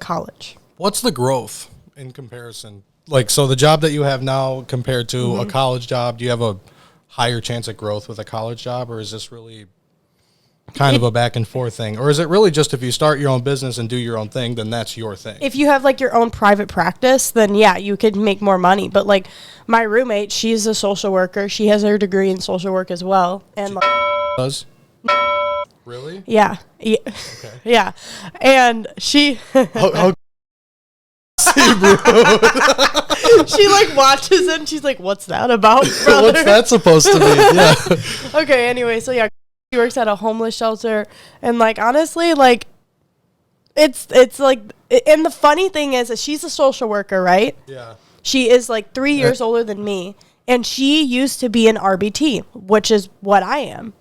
college. What's the growth in comparison? Like, so the job that you have now compared to a college job, do you have a higher chance at growth with a college job, or is this really kind of a back and forth thing? Or is it really just if you start your own business and do your own thing, then that's your thing? If you have like your own private practice, then yeah, you could make more money. But like my roommate, she's a social worker. She has her degree in social work as well. And like, does? Really? Yeah. Okay. Yeah. And she how she like watches it and she's like, "What's that about, brother?" What's that supposed to be? Yeah. Okay, anyway, so yeah, she works at a homeless shelter, and like honestly, like it's like, and the funny thing is that she's a social worker, right? Yeah. She is like 3 years older than me, and she used to be an RBT, which is what I am.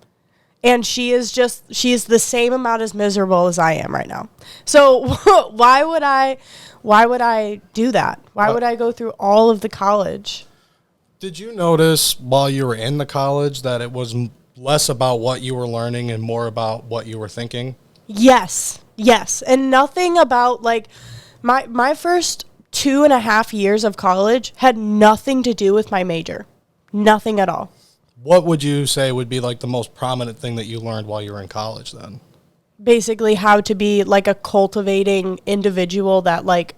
And she's the same amount as miserable as I am right now. So why would I do that? Why would I go through all of the college? Did you notice while you were in the college that it was less about what you were learning and more about what you were thinking? Yes. And nothing about like my first 2.5 years of college had nothing to do with my major. Nothing at all. What would you say would be like the most prominent thing that you learned while you were in college then? Basically how to be like a cultivating individual that like,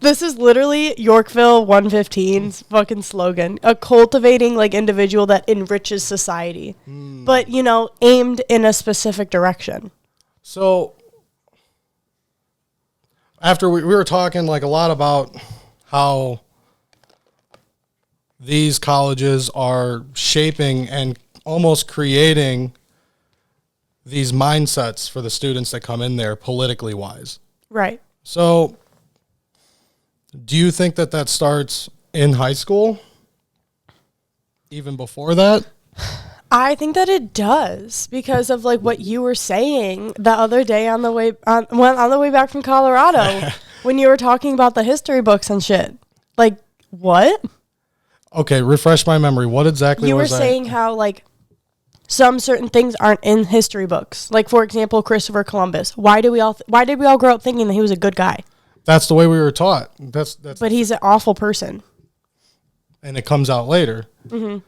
this is literally Yorkville 115's fucking slogan. A cultivating like individual that enriches society, but you know, aimed in a specific direction. So after we were talking like a lot about how these colleges are shaping and almost creating these mindsets for the students that come in there politically wise. Right. So do you think that starts in high school? Even before that? I think that it does because of like what you were saying the other day on the way back from Colorado when you were talking about the history books and shit. Like, what? Okay, refresh my memory. What exactly you were was saying? How like some certain things aren't in history books. Like for example, Christopher Columbus. Why did we all grow up thinking that he was a good guy? That's the way we were taught. That's. But he's an awful person. And it comes out later. Mm-hmm.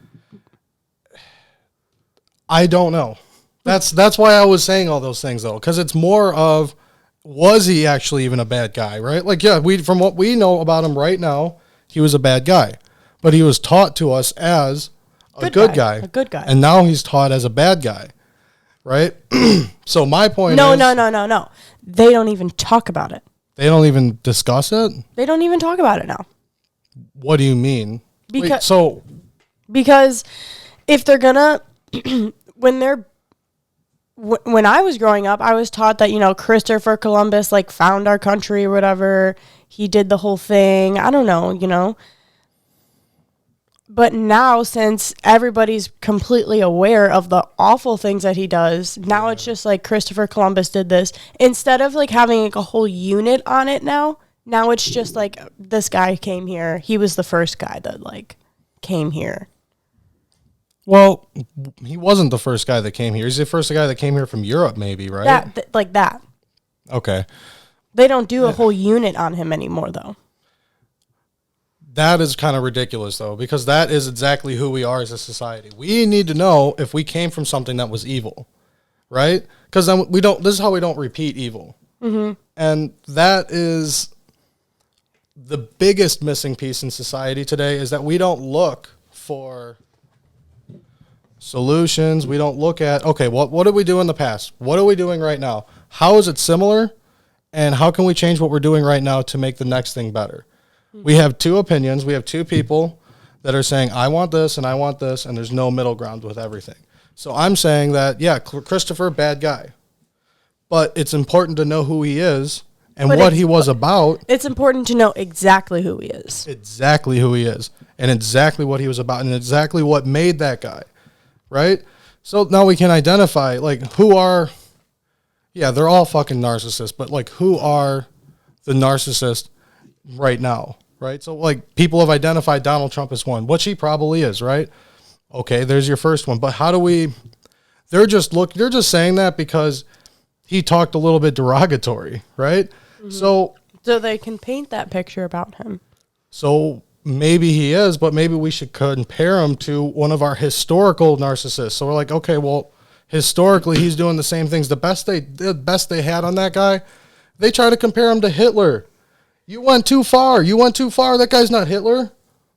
I don't know. That's why I was saying all those things though, because it's more of, was he actually even a bad guy, right? Like, yeah, from what we know about him right now, he was a bad guy. But he was taught to us as a good guy. A good guy. And now he's taught as a bad guy, right? So my point is... No. They don't even talk about it. They don't even discuss it? They don't even talk about it now. What do you mean? Because if they're gonna... when I was growing up, I was taught that, you know, Christopher Columbus, like, found our country or whatever. He did the whole thing. I don't know, you know? But now, since everybody's completely aware of the awful things that he does, now it's just like Christopher Columbus did this. Instead of like having like a whole unit on it now it's just like this guy came here. He was the first guy that like came here. Well, he wasn't the first guy that came here. He's the first guy that came here from Europe, maybe, right? That. Okay. They don't do a whole unit on him anymore, though. That is kind of ridiculous, though, because that is exactly who we are as a society. We need to know if we came from something that was evil, right? Because then this is how we don't repeat evil. Mm-hmm. And that is the biggest missing piece in society today, is that we don't look for solutions. We don't look at, okay, what did we do in the past? What are we doing right now? How is it similar? And how can we change what we're doing right now to make the next thing better? We have two opinions. We have two people that are saying, I want this and I want this, and there's no middle ground with everything. So I'm saying that, yeah, Christopher, bad guy. But it's important to know who he is and what he was about. It's important to know exactly who he is. Exactly who he is and exactly what he was about and exactly what made that guy, right? So now we can identify, like, they're all fucking narcissists, but, like, who are the narcissists right now? Right? So like people have identified Donald Trump as one, which he probably is, right? Okay, there's your first one. But they're just saying that because he talked a little bit derogatory, right? So they can paint that picture about him. So maybe he is, but maybe we should compare him to one of our historical narcissists. So we're like, okay, well, historically he's doing the same things. The best they had on that guy, they try to compare him to Hitler. You went too far. That guy's not Hitler.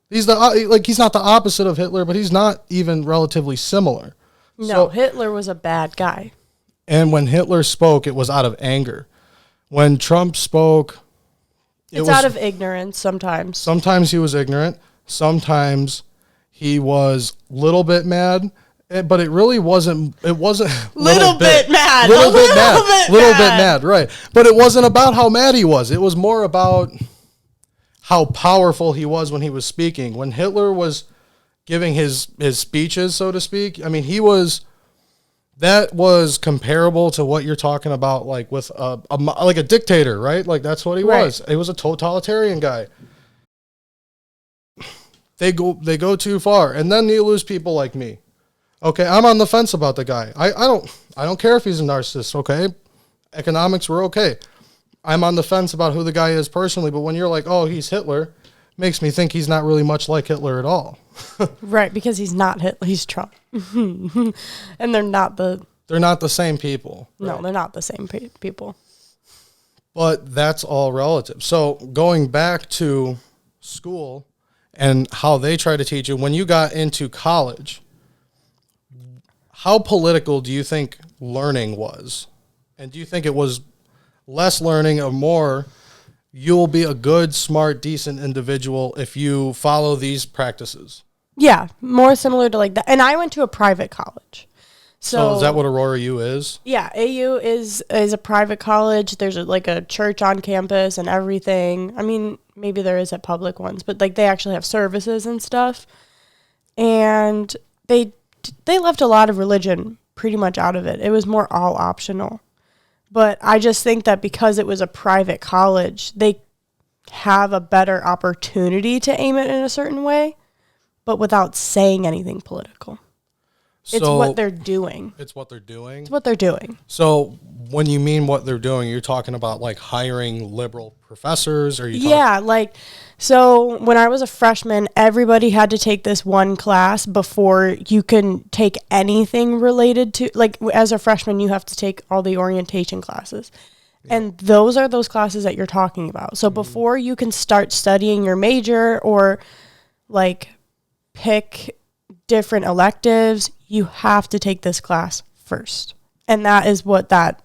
He's not the opposite of Hitler, but he's not even relatively similar. No, So, Hitler was a bad guy. and when Hitler spoke, it was out of anger. When Trump spoke, It's out of ignorance sometimes. Sometimes he was ignorant. Sometimes he was a little bit mad, but it really wasn't. It wasn't little bit mad. Little bit mad. Right. But it wasn't about how mad he was. It was more about how powerful he was when he was speaking. When Hitler was giving his speeches, so to speak, I mean, that was comparable to what you're talking about, like with like a dictator, right? Like that's what he was. He was a totalitarian guy. They go too far, and then you lose people like me. Okay, I'm on the fence about the guy. I don't care if he's a narcissist. Okay, economics, we're okay. I'm on the fence about who the guy is personally, but when you're like, oh, he's Hitler, makes me think he's not really much like Hitler at all. Right, because he's not Hitler, he's Trump. And they're not the same people. No, right? they're not the same people. But that's all relative. So going back to school and how they try to teach you, when you got into college, how political do you think learning was? And do you think it was less learning or more, you'll be a good, smart, decent individual if you follow these practices? Yeah, more similar to like that. And I went to a private college. So is that what Aurora U is? Yeah, AU is a private college. There's like a church on campus and everything. I mean, maybe there is at public ones, but like they actually have services and stuff. And they left a lot of religion pretty much out of it. It was more all optional. But I just think that because it was a private college, they have a better opportunity to aim it in a certain way, but without saying anything political. It's what they're doing. It's what they're doing? It's what they're doing. So when you mean what they're doing, you're talking about like hiring liberal professors? Or So when I was a freshman, everybody had to take this one class before you can take anything related to, like as a freshman, you have to take all the orientation classes. Yeah. And those are those classes that you're talking about. So before you can start studying your major or like pick different electives, you have to take this class first. And that is what that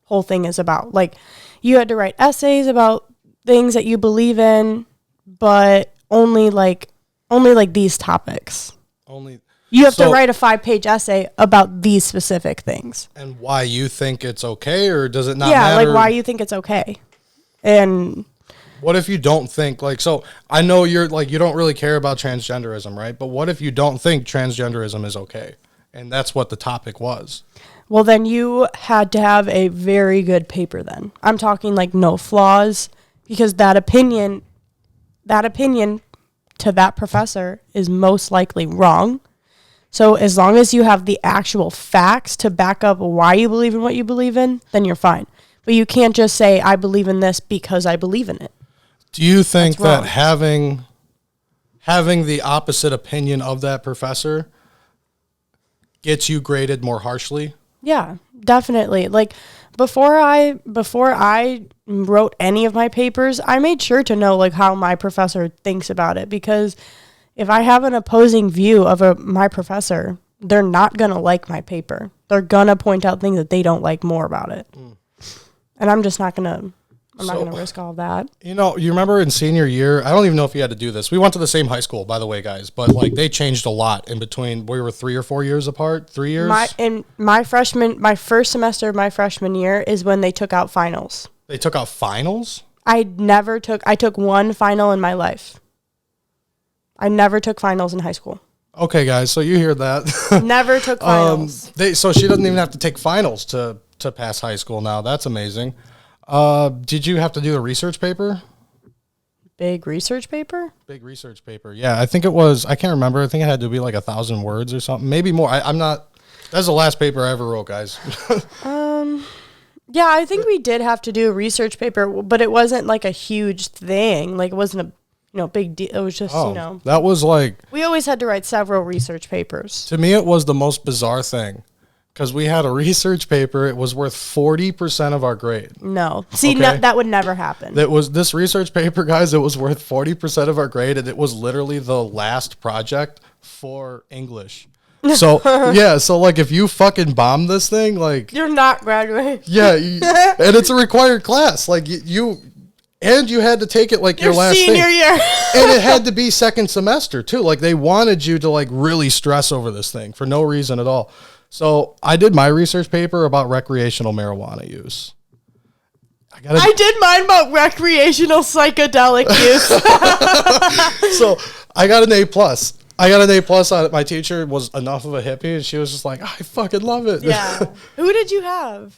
whole thing is about. Like you had to write essays about things that you believe in, but only like these topics. You have to write a 5-page essay about these specific things. And why you think it's okay, or does it not matter? Yeah, like why you think it's okay. And what if you don't think, like, so I know you're like, you don't really care about transgenderism, right? But what if you don't think transgenderism is okay? And that's what the topic was. Well, then you had to have a very good paper then. I'm talking like no flaws, because that opinion to that professor is most likely wrong. So as long as you have the actual facts to back up why you believe in what you believe in, then you're fine. But you can't just say, I believe in this because I believe in it. Do you think that having the opposite opinion of that professor gets you graded more harshly? Yeah, definitely. Like before I wrote any of my papers, I made sure to know like how my professor thinks about it, because if I have an opposing view of my professor, they're not going to like my paper. They're going to point out things that they don't like more about it. And I'm just not going to not going to risk all that. You know, you remember in senior year, I don't even know if you had to do this. We went to the same high school, by the way, guys, but like they changed a lot in between. We were 3 or 4 years apart, 3 years. My first semester of my freshman year is when they took out finals. They took out finals? I took one final in my life. I never took finals in high school. Okay, guys, so you hear that. Never took finals. So she doesn't even have to take finals to pass high school now. That's amazing. Did you have to do a research paper? Big research paper? Big research paper. Yeah, I think it was, I can't remember. I think it had to be like 1,000 words or something. Maybe more. I'm not, that's the last paper I ever wrote, guys. Yeah, I think we did have to do a research paper, but it wasn't like a huge thing. Like it wasn't a big deal. It was just, that was like, we always had to write several research papers. to me, it was the most bizarre thing because we had a research paper. It was worth 40% of our grade. No. See, Okay. that would never happen. That was this research paper, guys. It was worth 40% of our grade, and it was literally the last project for English. So yeah, so like if you fucking bomb this thing, like You're not graduating. yeah, and it's a required class, like you had to take it like your last senior thing. year. And it had to be second semester too. Like they wanted you to like really stress over this thing for no reason at all. So I did my research paper about recreational marijuana use. I did mine about recreational psychedelic use. So I got an A+. I got an A+ on it. My teacher was enough of a hippie, and she was just like, I fucking love it. Yeah. Who did you have?